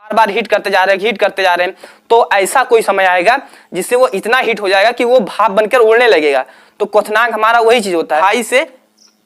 बार बार heat करते जा रहे हैं तो ऐसा कोई समय आएगा जिससे वो इतना हीट हो जाएगा कि वो भाप बनकर उड़ने लगेगा। तो क्वथनांक हमारा वही चीज होता है, 2.5 से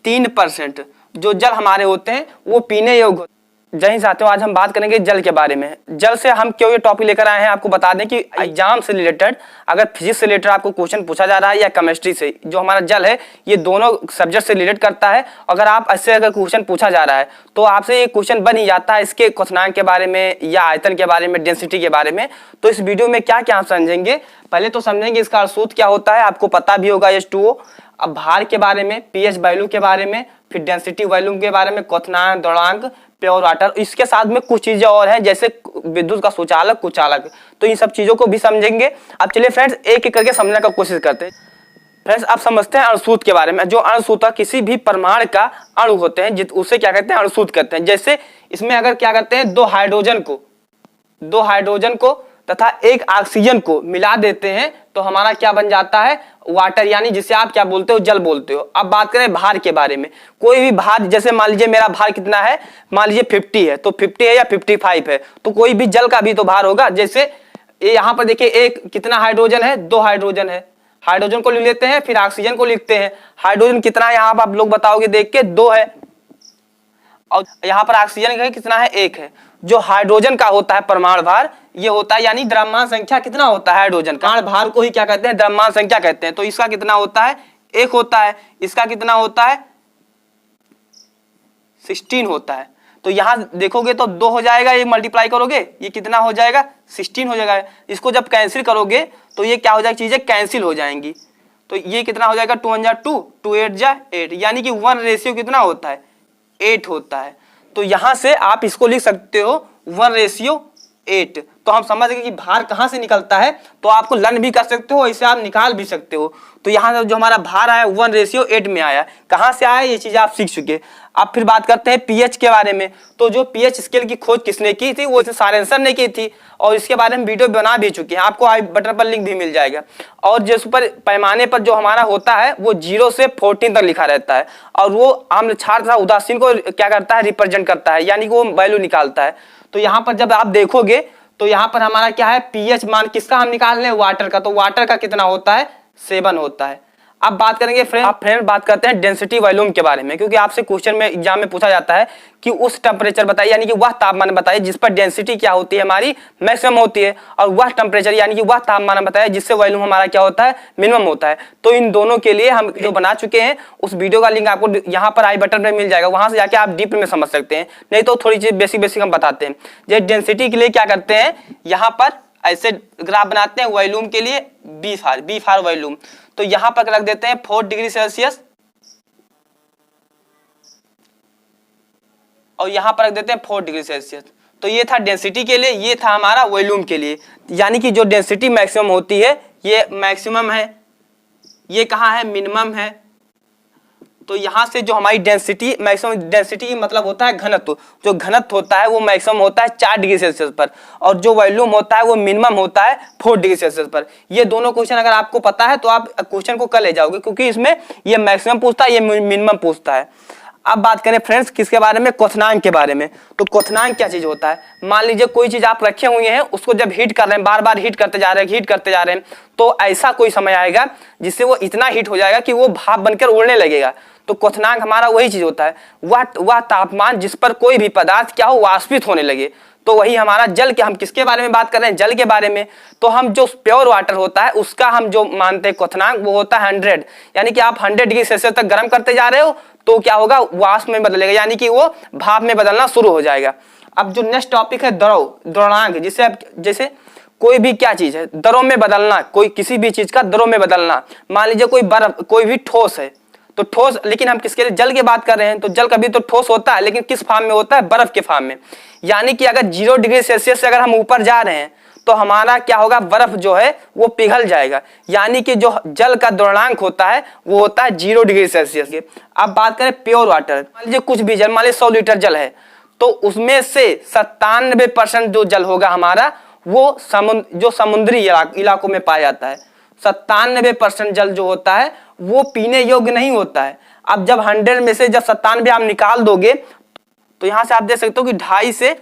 3% जो जल हमारे होते हैं वो पीने योग्य होते हैं। जय हिंद साथियों, आज हम बात करेंगे जल के बारे में। जल से हम क्यों ये टॉपिक लेकर आए हैं, आपको बता दें कि एग्जाम से रिलेटेड अगर फिजिक्स से रिलेटेड आपको क्वेश्चन पूछा जा रहा है या केमिस्ट्री से, जो हमारा जल है ये दोनों सब्जेक्ट से रिलेट करता है। अगर आप ऐसे अगर क्वेश्चन पूछा जा रहा है तो आपसे ये क्वेश्चन बन ही जाता है इसके क्वथनांक के बारे में या आयतन के बारे में, डेंसिटी के बारे में। तो इस वीडियो में क्या क्या आप समझेंगे, पहले तो समझेंगे इसका अर्धसूत्र क्या होता है, आपको पता भी होगा H2O। अब भार के बारे में, पीएच वैल्यू के बारे में, फिर डेंसिटी वैल्यू के बारे में, क्वथनांक, द्रव्यमान, प्योर वाटर। इसके साथ में कुछ चीजें और हैं जैसे विद्युत का सुचालक, कुचालक। तो इन सब चीजों को भी समझेंगे। अब चलिए फ्रेंड्स एक एक करके समझने का कोशिश करते हैं। फ्रेंड्स आप समझते हैं अणुसूत्र के बारे में। जो अणुसूत्र किसी भी परमाणु का अणु होते हैं उसे क्या कहते हैं, अणुसूत्र कहते हैं। जैसे इसमें अगर क्या करते हैं, दो हाइड्रोजन को तथा एक ऑक्सीजन को मिला देते हैं तो हमारा क्या बन जाता है, वाटर, यानी जिसे आप क्या बोलते हो, जल बोलते हो। अब बात करें भार के बारे में। कोई भी भार, जैसे मान लीजिए मेरा भार कितना है, मान लीजिए 50 है, तो 50 है या 55 है, तो कोई भी जल का भी तो भार होगा। जैसे ये यहाँ पर देखिए एक कितना हाइड्रोजन है, 2 हाइड्रोजन है। हाइड्रोजन को लिख लेते हैं, फिर ऑक्सीजन को लिखते हैं। हाइड्रोजन कितना है यहाँ पर आप लोग बताओगे देख के, 2 है, और यहाँ पर ऑक्सीजन का कितना है, 1 है। जो हाइड्रोजन का होता है परमाणु भार, ये होता है यानी द्रव्यमान संख्या कितना होता है हाइड्रोजन का, भार को ही क्या कहते हैं, द्रव्यमान संख्या कहते हैं। तो इसका कितना होता है, 1 होता है। इसका कितना होता है, 16 होता है। तो यहाँ देखोगे तो 2 हो जाएगा, ये मल्टीप्लाई करोगे ये कितना हो जाएगा, 16 हो जाएगा। इसको जब कैंसिल करोगे तो ये क्या हो जाएगा, चीजें कैंसिल हो जाएंगी। तो ये कितना हो जाएगा, 2 1 जा 2, 2 8 जा 8, यानी कि 1 रेशियो कितना होता है, 8 होता है। तो यहां से आप इसको लिख सकते हो 1:8। तो हम समझ गए कि भार कहां से निकलता है, तो आपको लर्न भी कर सकते हो, इसे आप निकाल भी सकते हो। तो यहाँ जो हमारा भार आया 1:8 में आया, कहां से आया ये चीज आप सीख चुके। अब फिर बात करते हैं पीएच के बारे में। तो जो पीएच स्केल की खोज किसने की थी, वो सारेंसर ने की थी, और इसके बारे में वीडियो बना भी चुके हैं, आपको आई बटन पर लिंक भी मिल जाएगा। और जिस पर पैमाने पर जो हमारा होता है वो 0 से 14 तक लिखा रहता है, और वो आम्ल क्षार तथा उदासीन को क्या करता है, रिप्रेजेंट करता है, यानी कि वो वैल्यू निकालता है। तो यहाँ पर जब आप देखोगे तो यहाँ पर हमारा क्या है, पीएच मान किसका हम निकाल रहे हैं, वाटर का। तो वाटर का कितना होता है, 7 होता है। अब बात करेंगे फ्रेंड बात करते हैं डेंसिटी वॉल्यूम के बारे में, क्योंकि आपसे क्वेश्चन में एग्जाम में पूछा जाता है कि उस टेम्परेचर बताइए, यानी कि वह तापमान बताइए जिस पर डेंसिटी क्या होती है, हमारी मैक्सिमम होती है, और वह टेम्परेचर यानी कि वह तापमान बताइए जिससे वॉल्यूम हमारा क्या होता है, मिनिमम होता है। तो इन दोनों के लिए हम जो बना चुके हैं उस वीडियो का लिंक आपको यहाँ पर आई बटन में मिल जाएगा, वहां से जाके आप डीप में समझ सकते हैं। नहीं तो थोड़ी चीज बेसिक हम बताते हैं। जैसे डेंसिटी के लिए क्या करते हैं, यहाँ पर ऐसे ग्राफ बनाते हैं वॉल्यूम के लिए, बी फार वॉल्यूम। तो यहां पर रख देते हैं 4 डिग्री सेल्सियस, और यहां पर रख देते हैं 4 डिग्री सेल्सियस। तो ये था डेंसिटी के लिए, ये था हमारा वॉल्यूम के लिए। यानी कि जो डेंसिटी मैक्सिमम होती है ये मैक्सिमम है, ये कहां है, मिनिमम है। तो यहां से जो हमारी डेंसिटी, मैक्सिमम डेंसिटी मतलब होता है घनत्व। जो घनत्व होता है वो मैक्सिमम होता है 4 डिग्री सेल्सियस पर, और जो वॉल्यूम होता है वो मिनिमम होता है 4 डिग्री सेल्सियस पर। ये दोनों क्वेश्चन अगर आपको पता है तो आप क्वेश्चन को कर ले जाओगे, क्योंकि इसमें ये मैक्सिमम पूछता है, ये मिनिमम पूछता है। अब बात करें फ्रेंड्स किसके बारे में, क्वथनांक के बारे में। तो क्वथनांक क्या चीज होता है, मान लीजिए कोई चीज आप रखे हुए हैं, उसको जब हीट कर रहे हैं, बार बार हीट करते जा रहे हैं, तो ऐसा कोई समय आएगा जिससे वो इतना हीट हो जाएगा कि वो भाप बनकर उड़ने लगेगा। तो क्वथनांक हमारा वही चीज होता है, वह तापमान जिस पर कोई भी पदार्थ क्या हो, वाष्पित होने लगे। तो वही हमारा जल के, हम किसके बारे में बात कर रहे हैं, जल के बारे में। तो हम जो प्योर वाटर होता है उसका हम जो मानते हैं क्वथनांक वो होता है 100, यानी कि आप 100 डिग्री सेल्सियस तक गर्म करते जा रहे हो तो क्या होगा, वाष्प में बदलेगा, यानी कि वो भाप में बदलना शुरू हो जाएगा। अब जो नेक्स्ट टॉपिक है द्रव्यमान, जिसे जैसे कोई भी क्या चीज है, दरों में बदलना, कोई किसी भी चीज का दरों में बदलना। मान लीजिए कोई बर्फ, कोई भी ठोस है, तो ठोस, लेकिन हम किसके लिए, जल की बात कर रहे हैं। तो जल कभी तो ठोस होता है, लेकिन किस फॉर्म में होता है, बर्फ के फॉर्म में। यानी कि अगर 0 डिग्री सेल्सियस से अगर हम ऊपर जा रहे हैं तो हमारा क्या होगा, बर्फ जो है वो पिघल जाएगा। यानी कि जो जल का द्रव्यमान होता है वो होता है 0 डिग्री सेल्सियस के। अब बात करें प्योर वाटर, मान लीजिए कुछ भी जल, मान लीजिए 100 लीटर जल है, तो उसमें से 97% जो जल होगा हमारा वो जो समुद्री इलाकों में पाया जाता है। 97% जल जो होता है वो पीने योग्य नहीं होता है। अब जब 100 में से जब 97 आप निकाल दोगे तो यहां से आप देख सकते हो कि 2.5 से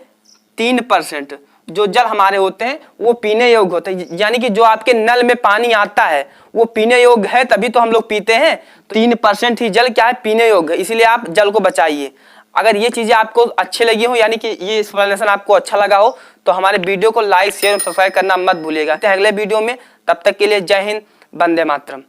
3%, जो जल हमारे होते हैं वो पीने योग्य होते हैं, यानी कि जो आपके नल में पानी आता है वो पीने योग्य है, तभी तो हम लोग पीते हैं। 3% ही जल क्या है, पीने योग्य, इसीलिए आप जल को बचाइए। अगर ये चीजें आपको अच्छी लगी हो, यानी कि ये एक्सप्लेनेशन आपको अच्छा लगा हो, तो हमारे वीडियो को लाइक शेयर और सब्सक्राइब करना मत भूलिएगा। अगले वीडियो में, तब तक के लिए जय हिंद, वंदे मातरम।